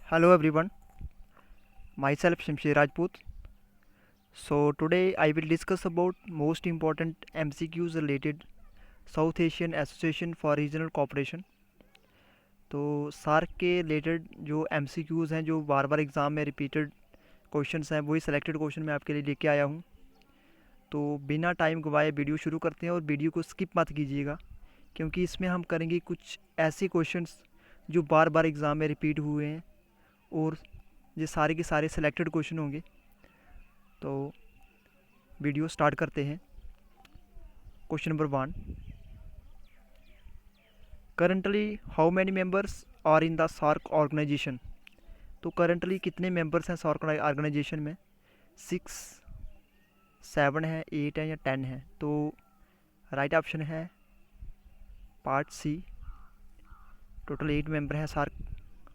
Hello everyone, myself Shamsher Rajput. So today I will discuss about most important MCQs related South Asian Association for Regional Cooperation. तो SAARC के related जो MCQs हैं जो बार बार exam में repeated questions हैं वही selected question मैं आपके लिए लेके आया हूँ। तो बिना टाइम गवाए वीडियो शुरू करते हैं और वीडियो को स्किप मत कीजिएगा क्योंकि इसमें हम करेंगे कुछ ऐसे क्वेश्चंस जो बार बार एग्ज़ाम में रिपीट हुए हैं और ये सारे के सारे सेलेक्टेड क्वेश्चन होंगे। तो वीडियो स्टार्ट करते हैं। Question number 1, currently how many members are in the SAARC organisation. तो करंटली कितने मेंबर्स हैं सार्क ऑर्गेनाइजेशन में? 6, 7 है, 8 है या 10 है? तो राइट ऑप्शन है पार्ट सी। टोटल 8 मेंबर हैं सार्क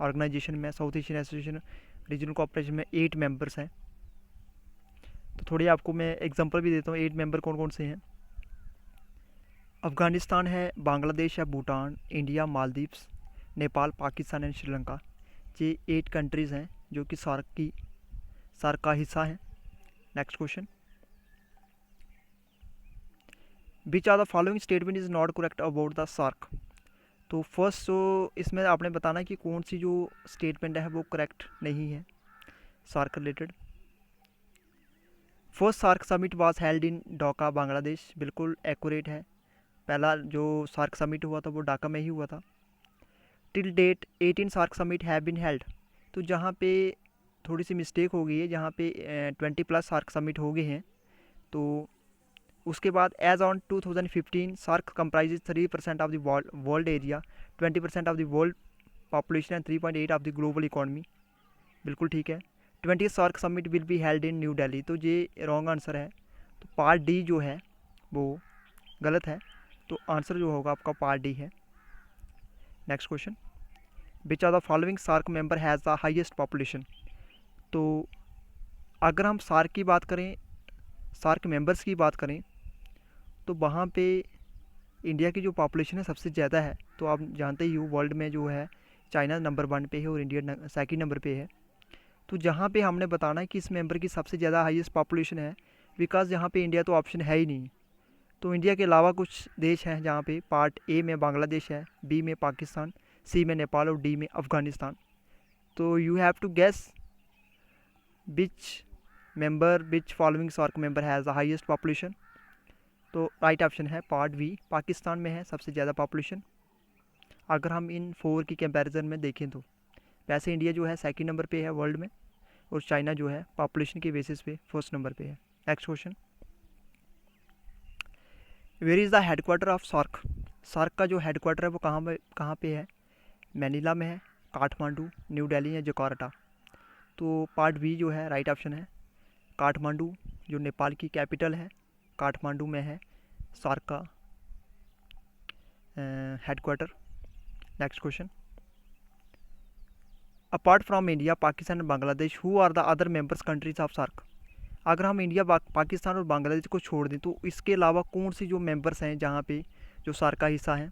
ऑर्गेनाइजेशन में। South Asian association regional cooperation में 8 मेंबर्स हैं। तो थोड़ी आपको मैं एग्जांपल भी देता हूँ 8 मेंबर कौन कौन से हैं। अफ़गानिस्तान है, बांग्लादेश है, भूटान, इंडिया, मालदीव्स, नेपाल, पाकिस्तान एंड श्रीलंका। ये 8 कंट्रीज़ हैं जो कि सार्क का हिस्सा हैं। Next question, which are the following statement is not correct about the SAARC. तो फर्स्ट तो इसमें आपने बताना कि कौन सी जो स्टेटमेंट है वो करेक्ट नहीं है SAARC related. First SAARC summit was held in Dhaka, Bangladesh. बिल्कुल एक्यूरेट है। पहला जो सार्क समिट हुआ था वो ढाका में ही हुआ था। Till date 18 SAARC summit have been held. तो जहाँ पे थोड़ी सी मिस्टेक हो गई है, जहाँ पे 20+ सार्क समिट हो गए हैं। तो उसके बाद as on 2015 SAARC comprises 3% of the world area, 20% of the world population and 3.8 of the global economy. बिल्कुल ठीक है। 20 SAARC summit will be held in New Delhi. तो ये रॉन्ग आंसर है। तो पार्ट डी जो है वो गलत है। तो आंसर जो होगा आपका पार्ट डी है। Next question, which are the following SAARC member has the highest population. तो अगर हम सार्क की बात करें, सार्क मेंबर्स की बात करें, तो वहाँ पे इंडिया की जो पॉपुलेशन है सबसे ज़्यादा है। तो आप जानते ही हो वर्ल्ड में जो है चाइना नंबर 1 पे है और इंडिया सेकंड नंबर पे है। तो जहाँ पे हमने बताना है कि इस मेंबर की सबसे ज़्यादा हाईएस्ट पॉपुलेशन है, बिकॉज यहाँ पे इंडिया तो ऑप्शन है ही नहीं। तो इंडिया के अलावा कुछ देश हैं जहाँ पे पार्ट ए में बांग्लादेश है, बी में पाकिस्तान, सी में नेपाल और डी में अफ़गानिस्तान। तो you have to guess which following SAARC member has the highest population. तो राइट ऑप्शन है पार्ट वी, पाकिस्तान में है सबसे ज़्यादा पॉपुलेशन अगर हम इन 4 की कंपैरिजन में देखें तो। वैसे इंडिया जो है सेकंड नंबर पे है वर्ल्ड में और चाइना जो है पॉपुलेशन के बेसिस पे फर्स्ट नंबर पे है। Next question, where is the headquarter of SAARC. SAARC का जो हेडक्वार्टर है वो कहाँ पे है? मैनीला में है, काठमांडू, न्यू दिल्ली या जकार्ता। तो पार्ट बी जो है राइट ऑप्शन है काठमांडू, जो नेपाल की कैपिटल है। काठमांडू में है सार्क का headquarter. Next question, apart from India, Pakistan and Bangladesh, who are the other members countries of SAARC. अगर हम इंडिया, पाकिस्तान और बांग्लादेश को छोड़ दें तो इसके अलावा कौन सी जो मेंबर्स हैं जहाँ पे जो सार्क का हिस्सा हैं?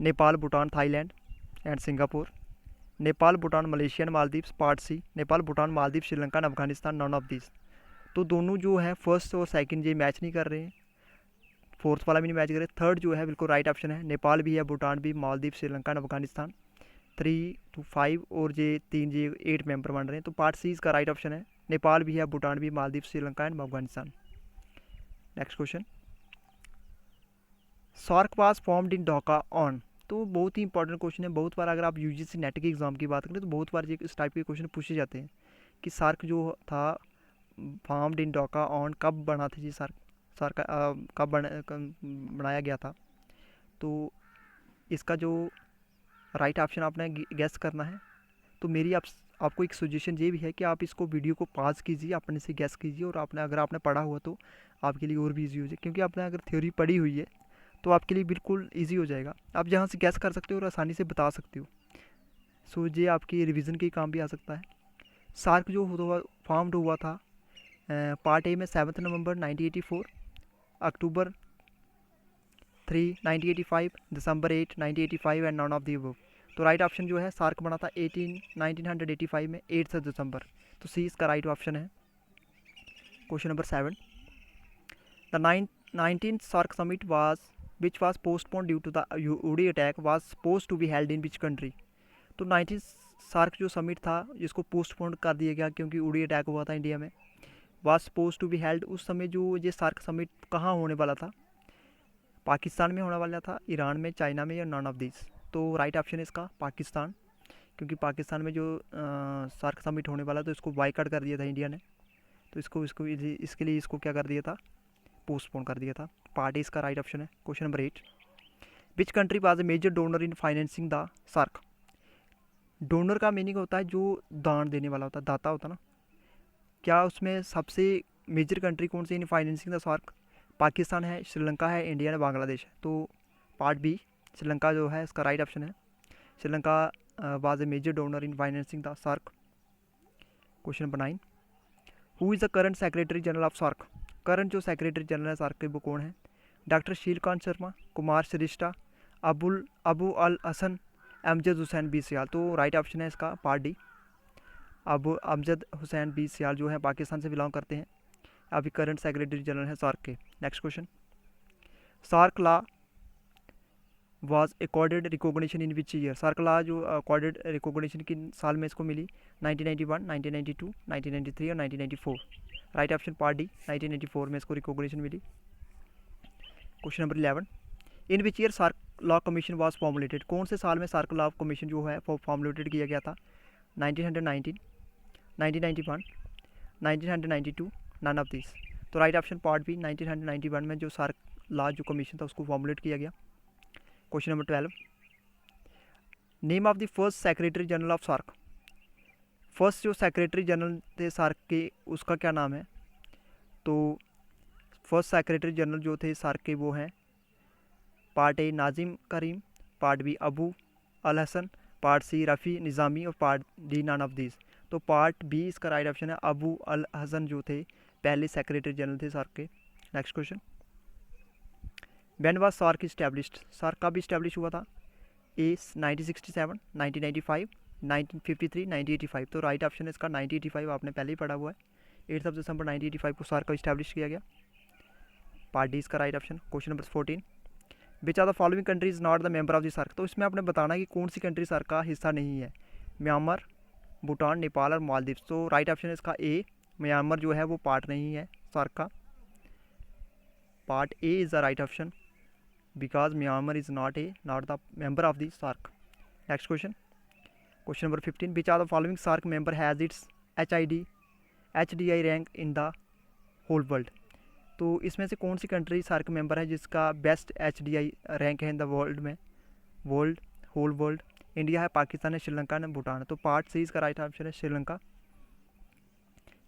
Nepal, Bhutan, Thailand and Singapore. Nepal, Bhutan, Malaysia and Maldives. Part C, Nepal, Bhutan, Maldives, Sri Lanka and Afghanistan, none of this. तो दोनों जो है फर्स्ट और सेकंड ये मैच नहीं कर रहे हैं, फोर्थ वाला भी नहीं मैच कर रहे। थर्ड जो है बिल्कुल राइट ऑप्शन है, नेपाल भी है, भूटान भी, मालदीव, श्रीलंका एंड अफगानिस्तान। 3 to 5 और ये 3 ये 8 मेंबर बन रहे हैं। तो पार्ट सी इसका राइट ऑप्शन है, नेपाल भी है, भूटान भी, Maldives, Sri Lanka and Afghanistan. Next question, SAARC was formed in Dhaka on. तो बहुत ही इंपॉर्टेंट क्वेश्चन है। बहुत बार अगर आप यूजीसी नेट के एग्जाम की बात करें तो बहुत बार ये इस टाइप के क्वेश्चन पूछे जाते हैं कि सार्क जो था फॉर्म्ड इन ढाका ऑन, कब बना था जी सार्क, सार्क कब बनाया गया था। तो इसका जो राइट ऑप्शन आपने गैस करना है। तो मेरी आपको एक सजेशन ये भी है कि आप इसको वीडियो को पॉज कीजिए, अपने से गैस कीजिए और अगर आपने पढ़ा हुआ तो आपके लिए और भी ईजी हो जाए, क्योंकि आपने अगर थ्योरी पढ़ी हुई है तो आपके लिए बिल्कुल ईजी हो जाएगा। आप जहाँ से गैस कर सकते हो और आसानी से बता सकते हो। सो ये आपकी रिवीजन के काम भी आ सकता है। सार्क जो फॉर्म्ड हुआ था पार्ट ए में 7 नवंबर 1984, अक्टूबर 3 1985, दिसंबर 8 1985 and none of the above. तो राइट ऑप्शन जो है सार्क बना था 1985 में 8 दिसंबर, तो सी इसका राइट ऑप्शन है। Question number 7, the 19th SAARC summit was which was postpone due to the Uri attack was suppose to be held in which country. तो 19 सार्क जो समिट था जिसको पोस्टपोन कर दिया गया क्योंकि उड़ी अटैक हुआ था इंडिया में, was suppose to be held, उस समय जो ये सार्क समिट कहाँ होने वाला था, पाकिस्तान में होने वाला था, ईरान में, चाइना में, या नॉन ऑफ दिस। तो राइट ऑप्शन है इसका पाकिस्तान, क्योंकि पाकिस्तान में जो सार्क समिट होने वाला तो इसको बाइकआउट कर दिया था इंडिया ने, तो इसको इसके लिए इसको क्या कर दिया था, पोस्टपोन कर दिया था। पार्ट इसका राइट ऑप्शन है। Question number 8, which country was a major donor in financing the SAARC. Donor का मीनिंग होता है जो दान देने वाला होता है, दाता होता है ना। क्या उसमें सबसे मेजर कंट्री कौन सी in financing the SAARC, Pakistan है, श्रीलंका है, इंडिया है, बांग्लादेश है। तो पार्ट बी श्रीलंका जो है इसका राइट ऑप्शन है। Sri Lanka was a major donor in financing the SAARC. Question number 9, who is the current secretary general of SAARC. Current जो सेक्रेटरी जनरल है सार्क के वो कौन है, डॉक्टर शीलकांत शर्मा, कुमार श्रेष्ठा, अबू अल हसन, अमजद हुसैन बी सियाल। तो राइट ऑप्शन है इसका part D, Abu Amjad Hussain B Sial जो है पाकिस्तान से बिलोंग करते हैं, अभी करंट सेक्रेटरी जनरल है सार्क के। Next question, SAARC law was accorded recognition in which year. SAARC law जो अकॉर्डेड रिकॉग्निशन किन साल में इसको मिली, 1991, 1992, 1993 और 1994। राइट ऑप्शन पार्ट डी, 1994 में इसको रिकॉग्निशन मिली। Question number 11, in which year SAARC law commission was formulated. कौन से साल में सार्क लॉ कमीशन जो है फॉर्मुलेटेड किया गया था, 1919, 1991, 1992, नन ऑफ दिस। तो राइट ऑप्शन पार्ट बी, 1991 में जो सार्क लॉ जो कमीशन था उसको फॉर्मुलेट किया गया। Question number 12, name of the first secretary general of SAARC. First जो सेक्रेटरी जनरल थे सार्क के उसका क्या नाम है, तो फर्स्ट सेक्रेटरी जनरल जो थे सार्क के वो हैं part A Nazim Karim, part B Abu Al Hasan, part C Rafi Nizami और part D none of this. तो पार्ट बी इसका राइट ऑप्शन है, अबू अल हसन जो थे पहले सेक्रेटरी जनरल थे सार्क के। Next question, when was SAARC established. SAARC कब इस्टेब्लिश हुआ था, ए 1967, 1995, 1953, 1985। तो राइट ऑप्शन है इसका 1985, आपने पहले ही पढ़ा हुआ है, 8 दिसंबर 1985 को सार्क को इस्टेब्लिश किया गया। पार्ट डी इसका right option. Question number 14, which are the following country is not the member of the SAARC. तो इसमें आपने बताना कि कौन सी कंट्री सार्क का हिस्सा नहीं है, म्यांमार, भूटान, नेपाल और मालदीव्स। तो राइट ऑप्शन है इसका ए, म्यांमार जो है वो पार्ट नहीं है सार्क का। Part A is the right option because Myanmar is not the member of the SAARC. Next question, question number 15, which are the following SAARC member has its HDI rank in the whole world. तो इसमें से कौन सी country SAARC member है जिसका best HDI rank है in the world में, whole world. India है, पाकिस्तान है, श्रीलंका है, भूटान है। तो पार्ट सी इसका राइट ऑप्शन है Sri Lanka.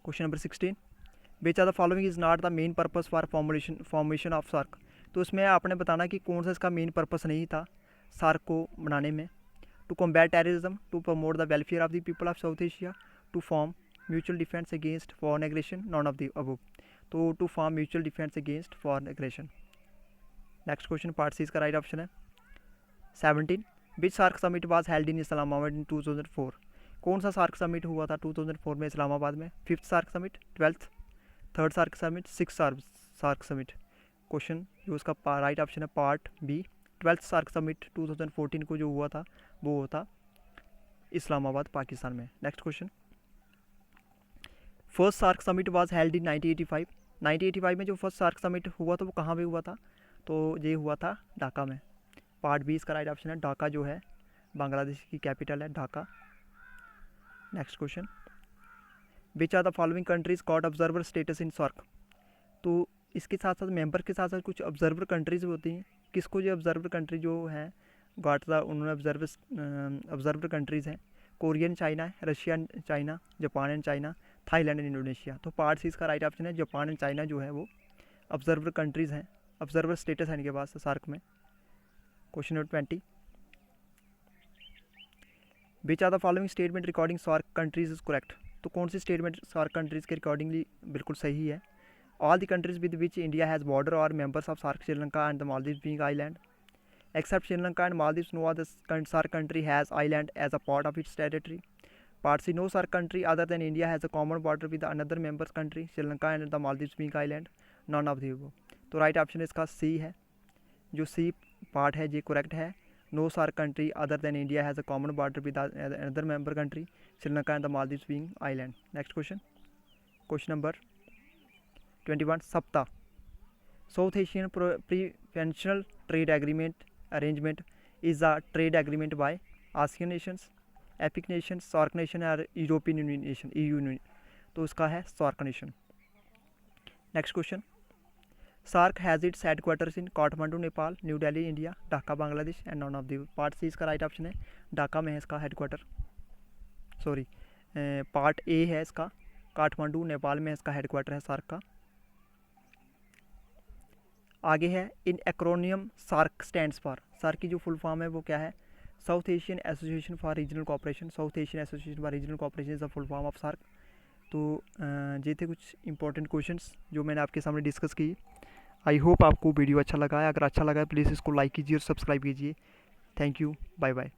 Question number 16, which are the following is not the main purpose for formation of SAARC. तो इसमें आपने बताना कि कौन सा इसका मेन पर्पस नहीं था सार्क को बनाने में, to combat terrorism, to promote the welfare of the people of South Asia, to form mutual defence against foreign aggression, none of the above. तो to form mutual defence against foreign aggression. Next question part C इसका right option है। 17, which SAARC summit was held in Islamabad in 2004। कौन सा SAARC summit हुआ था 2004 में इस्लामाबाद में, 5th SAARC summit, 12th, 3rd SAARC summit, 6th SAARC summit. Question जो उसका राइट ऑप्शन है part B, 12th SAARC summit 2014 को जो हुआ था वो होता इस्लामाबाद पाकिस्तान में। Next question, first SAARC summit was held in 1985। 1985 में जो फर्स्ट सार्क समिट हुआ था वो कहाँ पे हुआ था, तो ये हुआ था ढाका में। पार्ट बी इसका राइट ऑप्शन है, ढाका जो है बांग्लादेश की कैपिटल है Dhaka. Next question, which are the following countries got observer status in SAARC. तो इसके साथ साथ मेंबर के साथ साथ कुछ ऑब्जर्वर कंट्रीज होती हैं, किसको जो ऑब्जर्वर कंट्री जो हैं गॉट द उन्होंने ऑब्जर्वर कंट्रीज़ हैं, कोरियन चाइना है, Russia China, Japan and China, Thailand and Indonesia. तो पार्ट सी इसका राइट ऑप्शन है, जापान एंड चाइना जो है वो ऑब्जर्वर कंट्रीज़ हैं, ऑब्जर्वर स्टेटस है इनके पास सार्क में। Question number 20, which are the following statement recording SAARC countries is correct. तो कौन सी स्टेटमेंट सार्क कंट्रीज़ के रिकॉर्डिंगली बिल्कुल सही है, all the countries with which India has border और members of SAARC, Sri Lanka and the Maldives being island, Except Sri Lanka and Maldives, no other SAARC country has island as a part of its territory. Part C, no SAARC country other than India has a common border with another member country, Sri Lanka and the Maldives being island. None of the above. तो right option इसका सी है, जो C part है ये correct है. No SAARC country other than India has a common border with another member country, Sri Lanka and the Maldives being island. Next question. Question number 21. SAPTA, South Asian Preferential Trade Agreement arrangement, is a trade agreement by ASEAN nations, APEC nation, SAARC nation और European Union nation, EU. तो इसका है SAARC nation. Next question. SAARC has its headquarters in Kathmandu Nepal, New Delhi India, Dhaka Bangladesh and none of the. Part C इसका right option है, ढाका में है इसका headquarter. Sorry, part A है इसका, काठमांडू नेपाल में इसका हेडक्वार्टर है सार्क का. आगे है in acronym SAARC stands for. SAARC की जो फुल फॉर्म है वो क्या है? South Asian Association for Regional Cooperation. South Asian Association for Regional Cooperation is the full form of SAARC. तो ये थे कुछ इंपॉर्टेंट क्वेश्चंस जो मैंने आपके सामने डिस्कस किए. आई होप आपको वीडियो अच्छा लगा है. अगर अच्छा लगा है प्लीज़ इसको लाइक कीजिए और सब्सक्राइब कीजिए. Thank you. Bye bye.